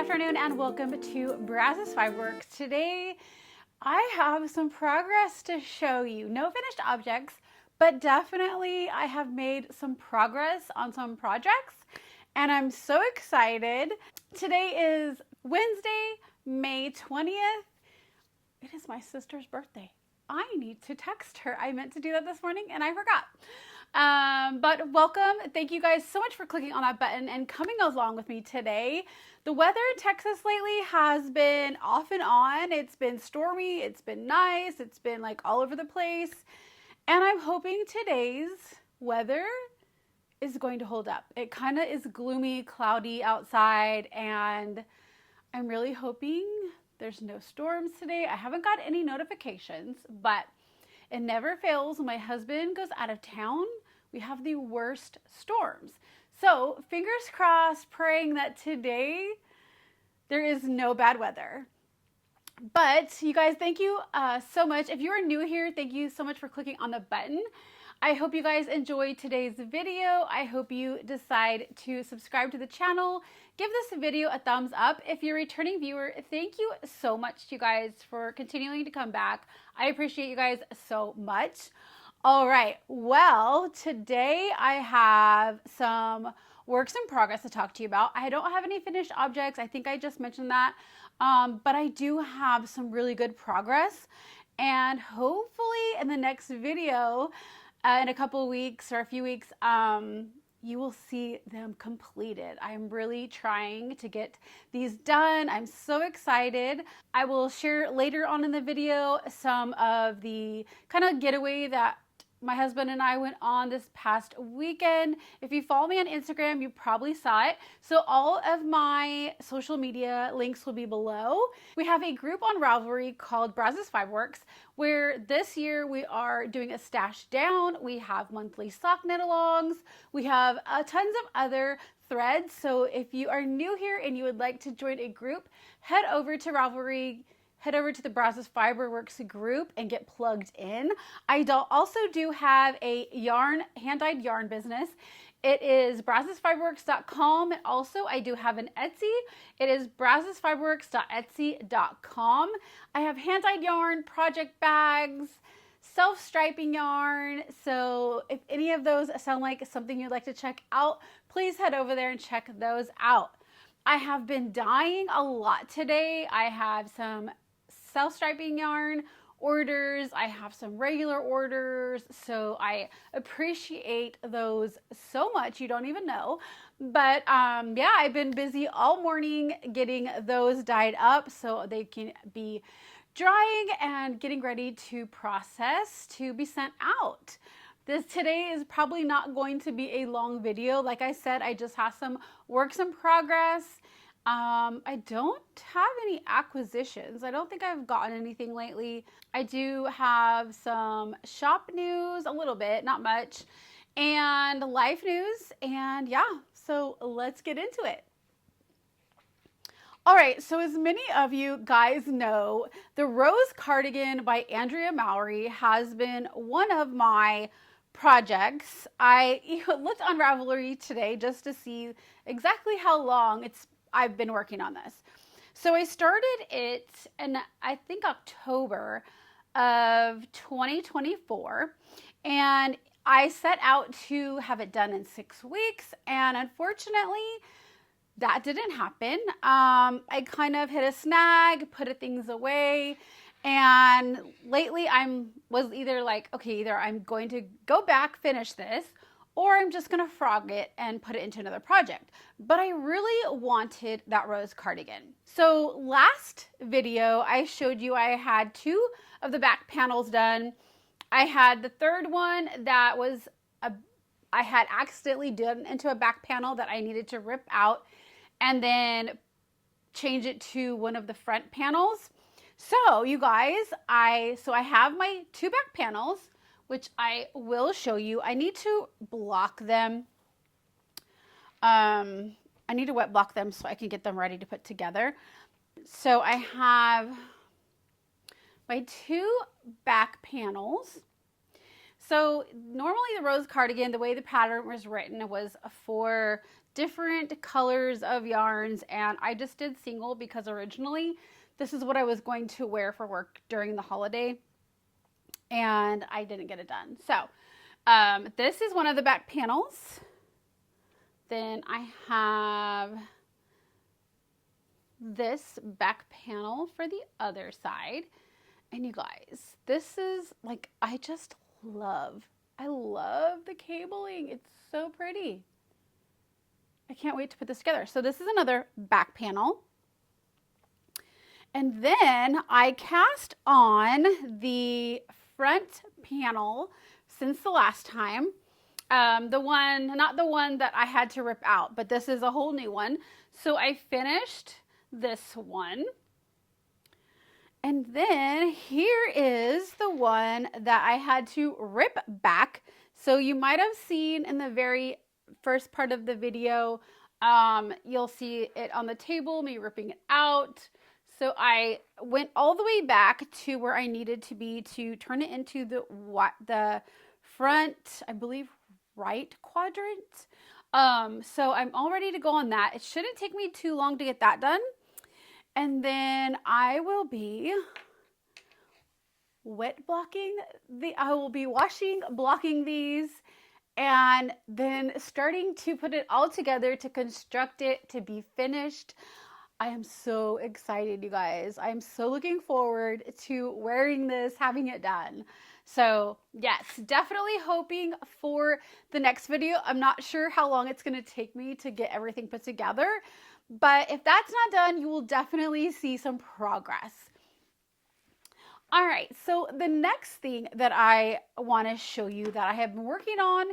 afternoon and welcome to Brazos Fiber Works. Today I have some progress to show you. No finished objects, but definitely I have made some progress on some projects and I'm so excited. Today is Wednesday, May 20th. It is my sister's birthday. I need to text her. I meant to do that this morning and I forgot. But welcome. Thank you guys so much for clicking on that button and coming along with me today. The weather in Texas lately has been off and on. It's been stormy. It's been nice. It's been like all over the place. And I'm hoping today's weather is going to hold up. It kind of is gloomy, cloudy outside, and I'm really hoping there's no storms today. I haven't got any notifications, but it never fails when my husband goes out of town. We have the worst storms. So fingers crossed, praying that today there is no bad weather. But you guys, thank you so much. If you are new here, thank you so much for clicking on the button. I hope you guys enjoyed today's video. I hope you decide to subscribe to the channel. Give this video a thumbs up. If you're a returning viewer, thank you so much, you guys, for continuing to come back. I appreciate you guys so much. All right, well, today I have some works in progress to talk to you about. I don't have any finished objects. I think I just mentioned that, but I do have some really good progress, and hopefully in the next video, in a couple of weeks or a few weeks, you will see them completed. I'm really trying to get these done. I'm so excited. I will share later on in the video some of the kind of getaway that my husband and I went on this past weekend. If you follow me on Instagram, you probably saw it. So all of my social media links will be below. We have a group on Ravelry called Brazos Fiber Works, where this year we are doing a stash down. We have monthly sock knit alongs. We have tons of other threads. So if you are new here and you would like to join a group, head over to Ravelry. Head over to the Brazos Fiber Works group and get plugged in. I also do have a hand-dyed yarn business. It is brazosfiberworks.com, and also I do have an Etsy. It is brazosfiberworks.etsy.com. I have hand-dyed yarn, project bags, self-striping yarn. So if any of those sound like something you'd like to check out, please head over there and check those out. I have been dyeing a lot today. I have some self-striping yarn orders. I have some regular orders. So I appreciate those so much. You don't even know. But yeah, I've been busy all morning getting those dyed up so they can be drying and getting ready to process to be sent out. Today is probably not going to be a long video. Like I said, I just have some works in progress. I don't have any acquisitions. I don't think I've gotten anything lately. I do have some shop news, a little bit, not much, and life news. And yeah, so let's get into it. All right, so as many of you guys know, the Rose Cardigan by Andrea Mowry has been one of my projects. I looked on Ravelry today just to see exactly how long I've been working on this. So I started it in, I think, October of 2024, and I set out to have it done in 6 weeks, and unfortunately that didn't happen. I kind of hit a snag, put things away, and lately was either like, okay, either I'm going to go back, finish this, or I'm just gonna frog it and put it into another project. But I really wanted that rose cardigan. So last video, I showed you I had 2 of the back panels done. I had the third one that was I had accidentally done into a back panel that I needed to rip out and then change it to one of the front panels. So you guys, I have my 2 back panels, which I will show you. I need to block them. I need to wet block them so I can get them ready to put together. So I have my 2 back panels. So normally the rose cardigan, the way the pattern was written was for different colors of yarns, and I just did single because originally this is what I was going to wear for work during the holiday, and I didn't get it done. So this is one of the back panels. Then I have this back panel for the other side. And you guys, this is like, I love the cabling. It's so pretty. I can't wait to put this together. So this is another back panel. And then I cast on the front panel since the last time. Not the one that I had to rip out, but this is a whole new one. So I finished this one. And then here is the one that I had to rip back. So you might have seen in the very first part of the video, you'll see it on the table, me ripping it out. So I went all the way back to where I needed to be to turn it into the front, I believe, right quadrant. So I'm all ready to go on that. It shouldn't take me too long to get that done. And then I will be blocking these, and then starting to put it all together to construct it to be finished. I am so excited, you guys. I am so looking forward to wearing this, having it done. So yes, definitely hoping for the next video. I'm not sure how long it's going to take me to get everything put together, but if that's not done, you will definitely see some progress. All right, so the next thing that I want to show you that I have been working on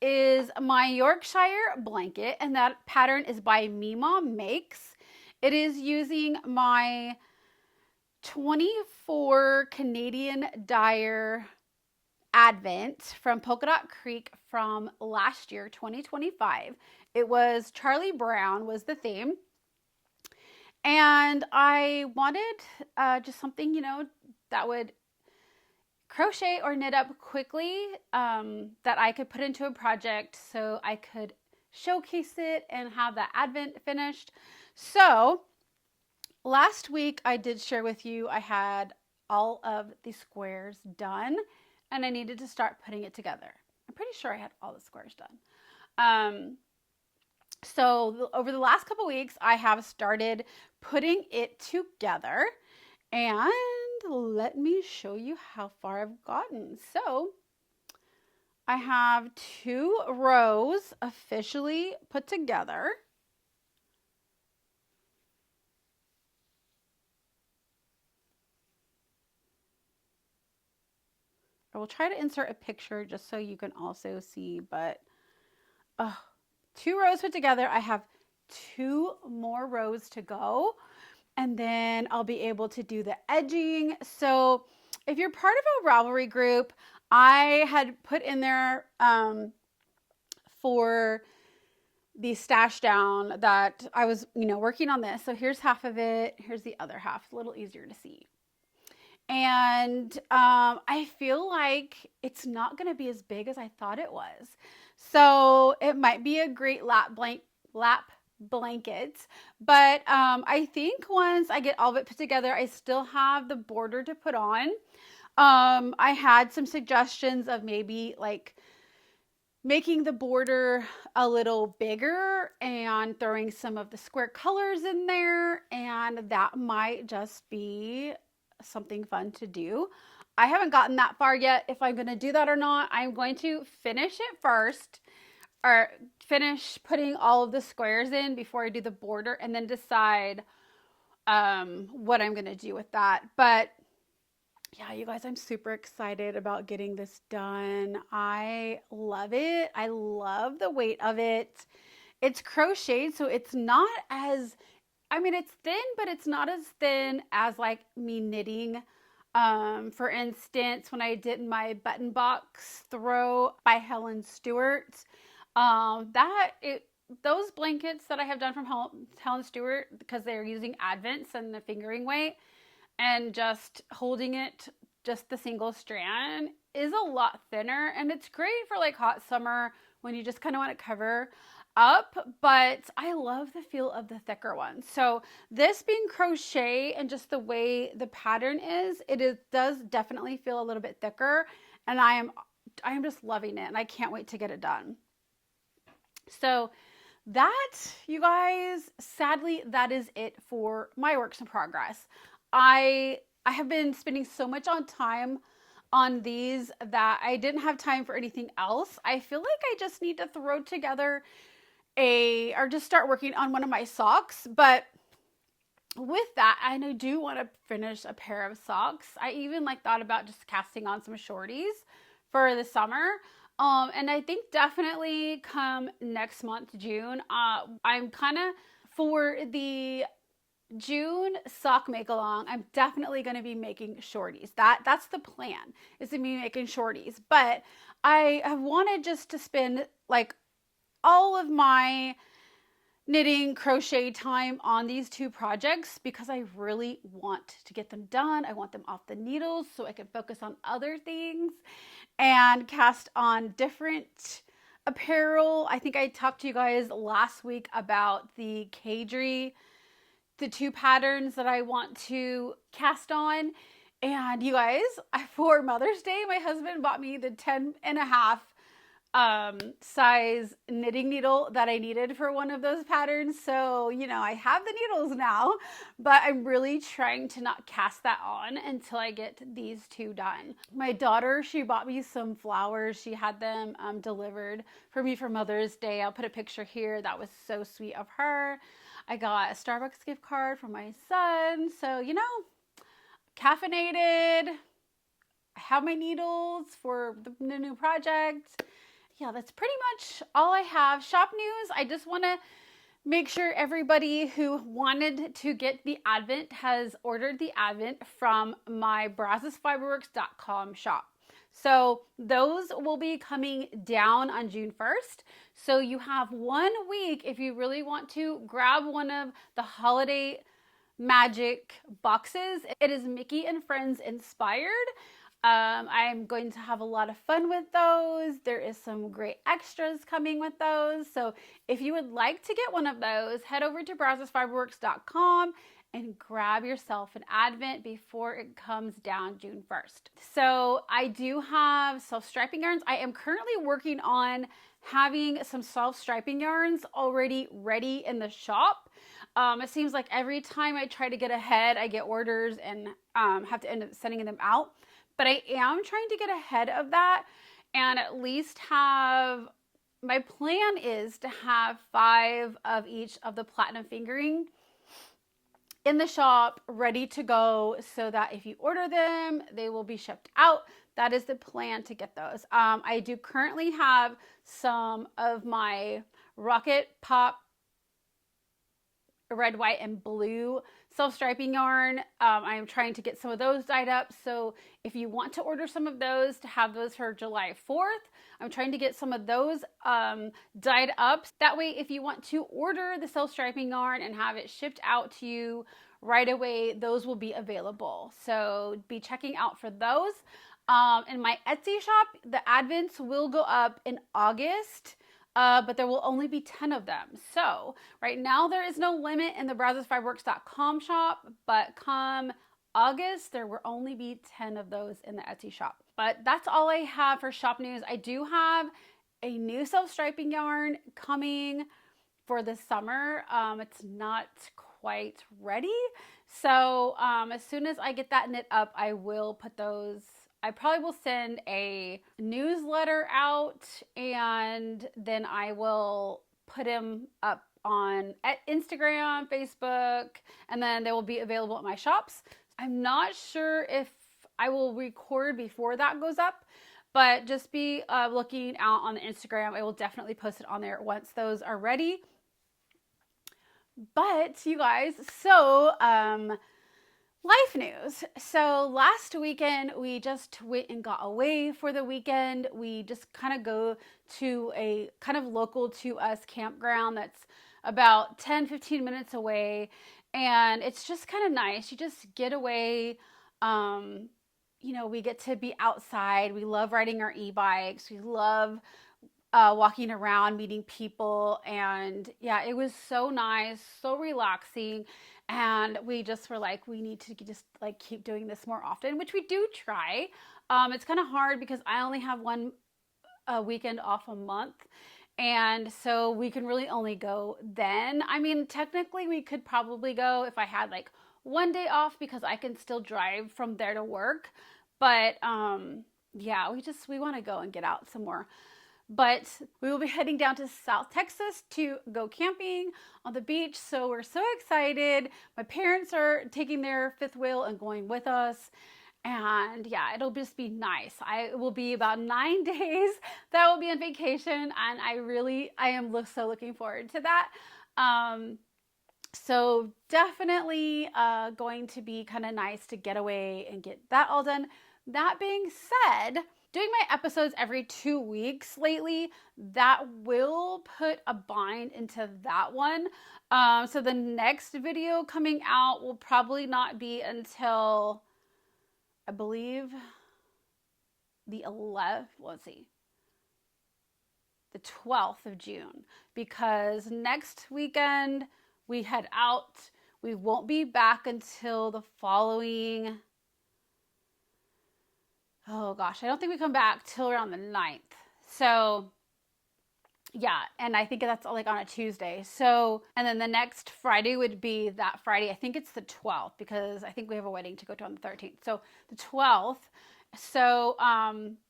is my Yorkshire blanket, and that pattern is by Meema Makes. It is using my 24 Canadian Dyer Advent from Polka Dot Creek from last year, 2025. It was Charlie Brown was the theme. And I wanted just something, you know, that would crochet or knit up quickly, that I could put into a project so I could showcase it and have that Advent finished. So last week I did share with you I had all of the squares done and I needed to start putting it together. I'm pretty sure I had all the squares done. So over the last couple weeks, I have started putting it together, and let me show you how far I've gotten. So I have 2 rows officially put together. I will try to insert a picture just so you can also see, but 2 rows put together. I have 2 more rows to go, and then I'll be able to do the edging. So if you're part of a Ravelry group, I had put in there for the stash down that I was, working on this. So here's half of it. Here's the other half, a little easier to see. And I feel like it's not going to be as big as I thought it was. So it might be a great lap blanket. But I think once I get all of it put together, I still have the border to put on. I had some suggestions of maybe like making the border a little bigger and throwing some of the square colors in there. And that might just be something fun to do. I haven't gotten that far yet if I'm going to do that or not. I'm going to finish it first, or finish putting all of the squares in before I do the border, and then decide what I'm going to do with that. But yeah, you guys, I'm super excited about getting this done. I love it. I love the weight of it. It's crocheted, so it's not as, it's thin, but it's not as thin as like me knitting. For instance, when I did my button box throw by Helen Stewart, those blankets that I have done from Helen Stewart, because they're using Advents and the fingering weight and just holding it, just the single strand, is a lot thinner, and it's great for like hot summer when you just kind of want to cover. up, but I love the feel of the thicker one. So this being crochet and just the way the pattern is, does definitely feel a little bit thicker, and I am just loving it, and I can't wait to get it done. So that, you guys, sadly, that is it for my works in progress. I have been spending so much on time on these that I didn't have time for anything else. I feel like I just need to throw together or just start working on one of my socks. But with that, and I do want to finish a pair of socks. I even thought about just casting on some shorties for the summer. And I think definitely come next month, June, I'm kind of, for the June sock make along, I'm definitely going to be making shorties. That's the plan, is to be making shorties. But I have wanted just to spend all of my knitting crochet time on these two projects because I really want to get them done. I want them off the needles so I can focus on other things and cast on different apparel. I think I talked to you guys last week about the Kadri, the two patterns that I want to cast on. And you guys, for Mother's Day, my husband bought me the 10.5 size knitting needle that I needed for one of those patterns. So, I have the needles now, but I'm really trying to not cast that on until I get these two done. My daughter, she bought me some flowers. She had them delivered for me for Mother's Day. I'll put a picture here. That was so sweet of her. I got a Starbucks gift card for my son. So, caffeinated. I have my needles for the new project. Yeah, that's pretty much all I have. Shop news, I just want to make sure everybody who wanted to get the Advent has ordered the Advent from my brazosfiberworks.com shop. So those will be coming down on June 1st. So you have 1 week if you really want to grab one of the holiday magic boxes. It is Mickey and Friends inspired. I'm going to have a lot of fun with those. There is some great extras coming with those. So if you would like to get one of those, head over to brazosfiberworks.com and grab yourself an Advent before it comes down June 1st. So I do have self-striping yarns. I am currently working on having some self-striping yarns already ready in the shop. It seems like every time I try to get ahead, I get orders and have to end up sending them out. But I am trying to get ahead of that and at least have, my plan is to have 5 of each of the platinum fingering in the shop ready to go so that if you order them, they will be shipped out. That is the plan to get those. I do currently have some of my Rocket Pop red, white, and blue self-striping yarn. I am trying to get some of those dyed up. So if you want to order some of those to have those for July 4th, I'm trying to get some of those dyed up. That way, if you want to order the self-striping yarn and have it shipped out to you right away, those will be available. So be checking out for those. In my Etsy shop, the Advents will go up in August. But there will only be 10 of them. So right now there is no limit in the brazosfiberworks.com shop, but come August, there will only be 10 of those in the Etsy shop. But that's all I have for shop news. I do have a new self-striping yarn coming for the summer. It's not quite ready. So as soon as I get that knit up, I will put those. I probably will send a newsletter out and then I will put them up on Instagram, Facebook, and then they will be available at my shops. I'm not sure if I will record before that goes up, but just be looking out on the Instagram. I will definitely post it on there once those are ready. But you guys, so life news. So last weekend, we just went and got away for the weekend. We just kind of go to a kind of local to us campground that's about 10-15 minutes away. And it's just kind of nice. You just get away. We get to be outside. We love riding our e-bikes. We love walking around, meeting people. And yeah, it was so nice, so relaxing. And we just were like, we need to just like keep doing this more often, which we do try. It's kind of hard because I only have one weekend off a month. And so we can really only go then. I mean, technically, we could probably go if I had like one day off because I can still drive from there to work. But yeah, we want to go and get out some more. But we will be heading down to South Texas to go camping on the beach. So we're so excited. My parents are taking their fifth wheel and going with us. And yeah, it'll just be nice. It will be about 9 days that will be on vacation. And I am so looking forward to that. So definitely going to be kind of nice to get away and get that all done. That being said, doing my episodes every 2 weeks lately, that will put a bind into that one. So the next video coming out will probably not be until, I believe, the 11th, let's see, the 12th of June, because next weekend we head out. We won't be back until the following, oh gosh, I don't think we come back till around the 9th. So yeah, and I think that's like on a Tuesday. So, and then the next Friday would be that Friday. I think it's the 12th because I think we have a wedding to go to on the 13th. So the 12th. So,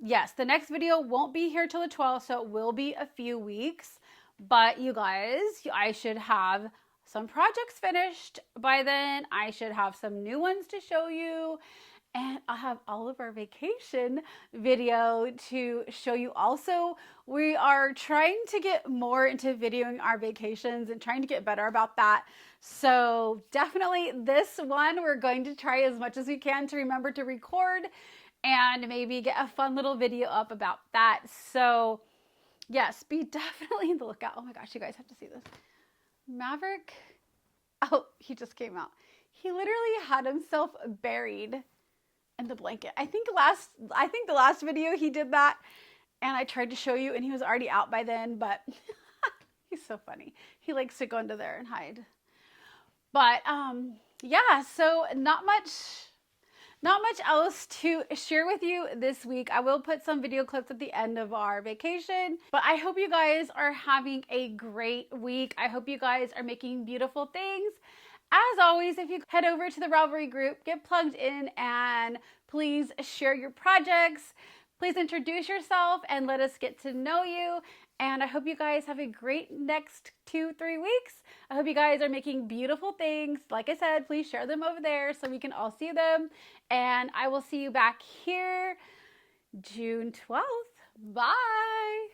yes, the next video won't be here till the 12th. So it will be a few weeks, but you guys, I should have some projects finished by then. I should have some new ones to show you. And I'll have all of our vacation video to show you also. We are trying to get more into videoing our vacations and trying to get better about that. So definitely this one, we're going to try as much as we can to remember to record and maybe get a fun little video up about that. So yes, be definitely in the lookout. Oh my gosh, you guys have to see this. Maverick, oh, he just came out. He literally had himself buried in the blanket. I think the last video he did that, and I tried to show you and he was already out by then, but he's so funny. He likes to go into there and hide. But yeah, so not much else to share with you this week. I will put some video clips at the end of our vacation, but I hope you guys are having a great week. I hope you guys are making beautiful things. As always, if you head over to the Ravelry group, get plugged in, and please share your projects. Please introduce yourself and let us get to know you. And I hope you guys have a great next 2-3 weeks. I hope you guys are making beautiful things. Like I said, please share them over there so we can all see them. And I will see you back here June 12th. Bye.